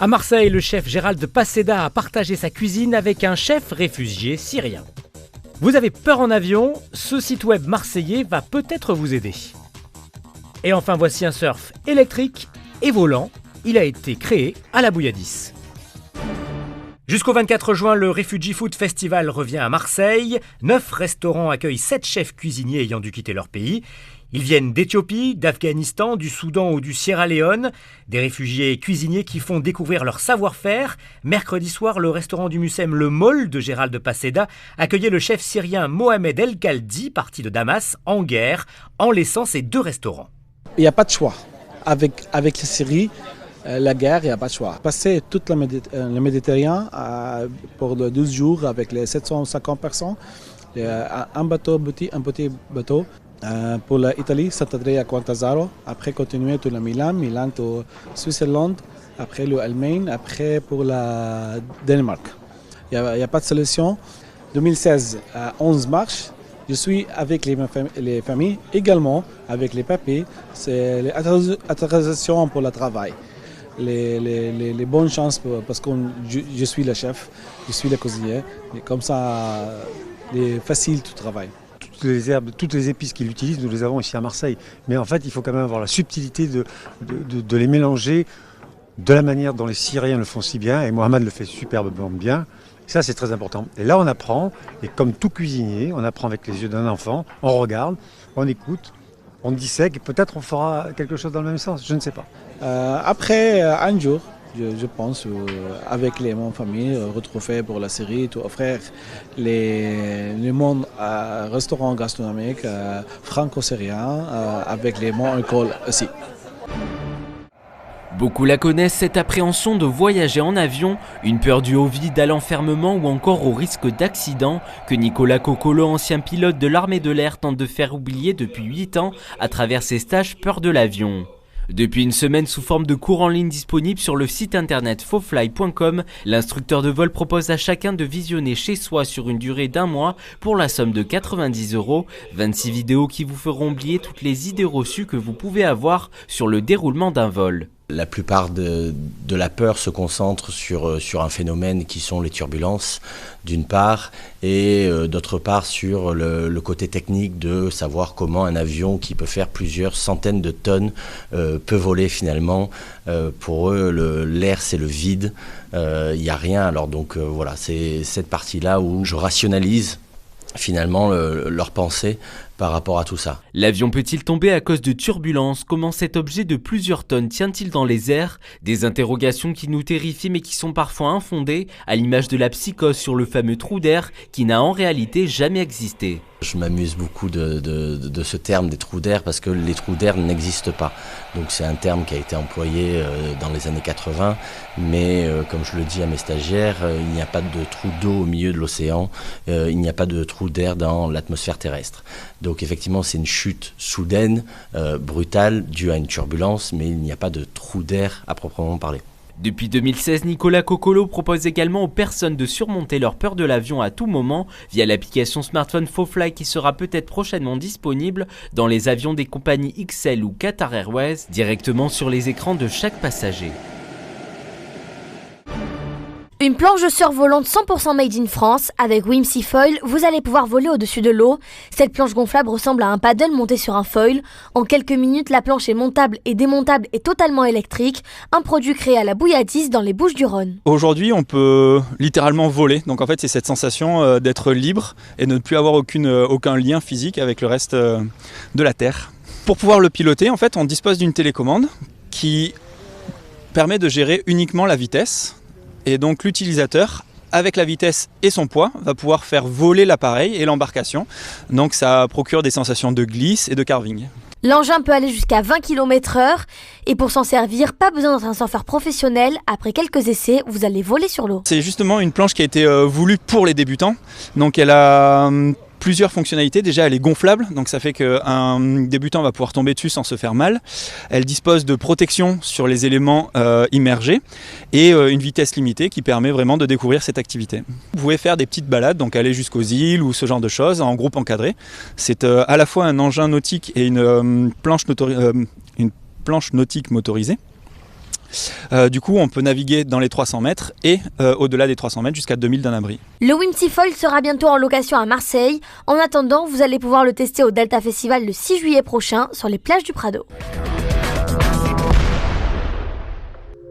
À Marseille, le chef Gérald Paseda a partagé sa cuisine avec un chef réfugié syrien. Vous avez peur en avion? Ce site web marseillais va peut-être vous aider. Et enfin, voici un surf électrique et volant. Il a été créé à la Bouilladice. Jusqu'au 24 juin, le Refugee Food Festival revient à Marseille. 9 restaurants accueillent 7 chefs cuisiniers ayant dû quitter leur pays. Ils viennent d'Éthiopie, d'Afghanistan, du Soudan ou du Sierra Leone. Des réfugiés cuisiniers qui font découvrir leur savoir-faire. Mercredi soir, le restaurant du Mucem Le Maul de Gérald Paseda accueillait le chef syrien Mohamed El Khaldi, parti de Damas, en guerre, en laissant ses 2 restaurants. Il n'y a pas de choix. Avec la Syrie, la guerre, il n'y a pas de choix. Passer toute la Méditerranée pour 12 jours avec les 750 personnes, un petit bateau. Pour l'Italie, Sant'Andrea Quantazzaro, après continuer tout le Milan tout Suisse-Hollande, après l'Allemagne, après pour la Danemark. Il n'y a pas de solution. 2016, 11 mars, je suis avec les familles, également avec les papiers, c'est l'autorisation pour le travail. Les bonnes chances parce que je suis le chef, je suis le cuisinier, et comme ça, c'est facile tout travail. Toutes les herbes, toutes les épices qu'il utilise, nous les avons ici à Marseille. Mais en fait, il faut quand même avoir la subtilité de les mélanger de la manière dont les Syriens le font si bien, et Mohamed le fait superbement bien. Ça, c'est très important. Et là, on apprend, et comme tout cuisinier, on apprend avec les yeux d'un enfant, on regarde, on écoute, on dissèque, et peut-être on fera quelque chose dans le même sens, je ne sais pas. Après un jour, je pense, avec mon famille, retrouver pour la série, tout offrir le monde restaurant gastronomique franco-syrien avec les mots alcool aussi. Beaucoup la connaissent, cette appréhension de voyager en avion, une peur due au vide, à l'enfermement ou encore au risque d'accident que Nicolas Cocolo, ancien pilote de l'armée de l'air, tente de faire oublier depuis 8 ans à travers ses stages Peur de l'avion. Depuis une semaine, sous forme de cours en ligne disponible sur le site internet fofly.com, l'instructeur de vol propose à chacun de visionner chez soi sur une durée d'1 mois pour la somme de 90 €, 26 vidéos qui vous feront oublier toutes les idées reçues que vous pouvez avoir sur le déroulement d'un vol. La plupart de la peur se concentre sur un phénomène qui sont les turbulences, d'une part, et d'autre part sur le côté technique de savoir comment un avion qui peut faire plusieurs centaines de tonnes peut voler finalement. Pour eux, l'air c'est le vide, il n'y a rien. Alors donc voilà, c'est cette partie-là où je rationalise finalement leur pensée par rapport à tout ça. L'avion peut-il tomber à cause de turbulences? Comment cet objet de plusieurs tonnes tient-il dans les airs? Des interrogations qui nous terrifient mais qui sont parfois infondées, à l'image de la psychose sur le fameux trou d'air qui n'a en réalité jamais existé. Je m'amuse beaucoup de ce terme des trous d'air parce que les trous d'air n'existent pas. Donc c'est un terme qui a été employé dans les années 80, mais comme je le dis à mes stagiaires, il n'y a pas de trou d'eau au milieu de l'océan, il n'y a pas de trou d'air dans l'atmosphère terrestre. Donc effectivement c'est une chute soudaine, brutale, due à une turbulence, mais il n'y a pas de trou d'air à proprement parler. Depuis 2016, Nicolas Cocolo propose également aux personnes de surmonter leur peur de l'avion à tout moment via l'application smartphone Fofly qui sera peut-être prochainement disponible dans les avions des compagnies XL ou Qatar Airways directement sur les écrans de chaque passager. Une planche de surf volante 100% made in France avec Whimsy Foil, vous allez pouvoir voler au-dessus de l'eau. Cette planche gonflable ressemble à un paddle monté sur un foil. En quelques minutes, la planche est montable et démontable et totalement électrique. Un produit créé à la Bouilladice dans les Bouches-du-Rhône. Aujourd'hui, on peut littéralement voler. Donc en fait, c'est cette sensation d'être libre et de ne plus avoir aucun lien physique avec le reste de la Terre. Pour pouvoir le piloter, en fait, on dispose d'une télécommande qui permet de gérer uniquement la vitesse. Et donc l'utilisateur, avec la vitesse et son poids, va pouvoir faire voler l'appareil et l'embarcation. Donc ça procure des sensations de glisse et de carving. L'engin peut aller jusqu'à 20 km/h et pour s'en servir, pas besoin d'être un surfeur professionnel. Après quelques essais, vous allez voler sur l'eau. C'est justement une planche qui a été voulue pour les débutants. Donc elle a plusieurs fonctionnalités. Déjà, elle est gonflable, donc ça fait qu'un débutant va pouvoir tomber dessus sans se faire mal. Elle dispose de protection sur les éléments immergés et une vitesse limitée qui permet vraiment de découvrir cette activité. Vous pouvez faire des petites balades, donc aller jusqu'aux îles ou ce genre de choses en groupe encadré. C'est à la fois un engin nautique et une planche nautique motorisée. Du coup, on peut naviguer dans les 300 mètres et au-delà des 300 mètres jusqu'à 2000 d'un abri. Le Whimsy Foil sera bientôt en location à Marseille. En attendant, vous allez pouvoir le tester au Delta Festival le 6 juillet prochain sur les plages du Prado.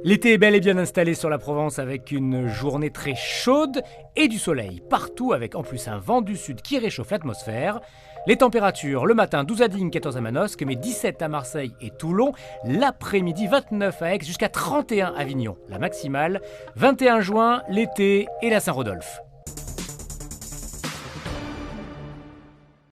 L'été est bel et bien installé sur la Provence avec une journée très chaude et du soleil partout avec en plus un vent du sud qui réchauffe l'atmosphère. Les températures, le matin 12 à Digne, 14 à Manosque, mais 17 à Marseille et Toulon. L'après-midi 29 à Aix jusqu'à 31 à Avignon. La maximale, 21 juin, l'été et la Saint-Rodolphe.